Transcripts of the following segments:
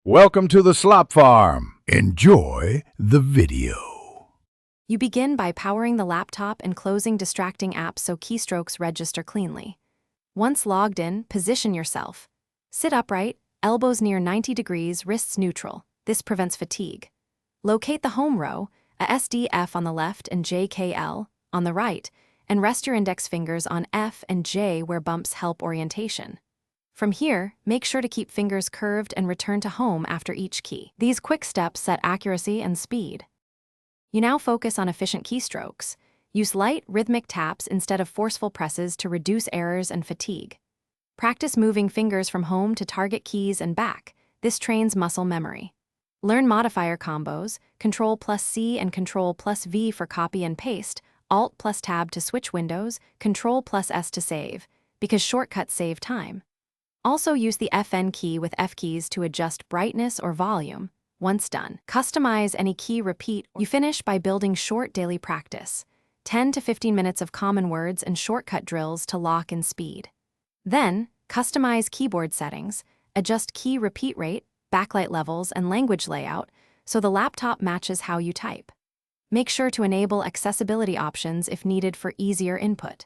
Welcome to the Slop Farm. Enjoy the video. You begin by powering the laptop and closing distracting apps so keystrokes register cleanly. Once logged in, position yourself. Sit upright, elbows near 90 degrees, wrists neutral. This prevents fatigue. Locate the home row, a SDF on the left and JKL on the right, and rest your index fingers on F and J where bumps help orientation. From here, make sure to keep fingers curved and return to home after each key. These quick steps set accuracy and speed. You now focus on efficient keystrokes. Use light, rhythmic taps instead of forceful presses to reduce errors and fatigue. Practice moving fingers from home to target keys and back. This trains muscle memory. Learn modifier combos, Ctrl+C and Ctrl+V for copy and paste, Alt+Tab to switch windows, Ctrl+S to save, because shortcuts save time. Also use the FN key with F keys to adjust brightness or volume. Once done, customize any key repeat. You finish by building short daily practice, 10 to 15 minutes of common words and shortcut drills to lock in speed. Then, customize keyboard settings, adjust key repeat rate, backlight levels, and language layout so the laptop matches how you type. Make sure to enable accessibility options if needed for easier input.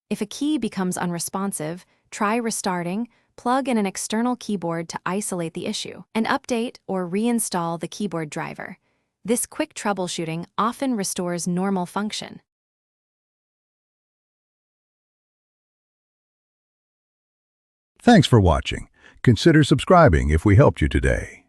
If a key becomes unresponsive, try restarting. Plug in an external keyboard to isolate the issue, and update or reinstall the keyboard driver. This quick troubleshooting often restores normal function. Thanks for watching. Consider subscribing if we helped you today.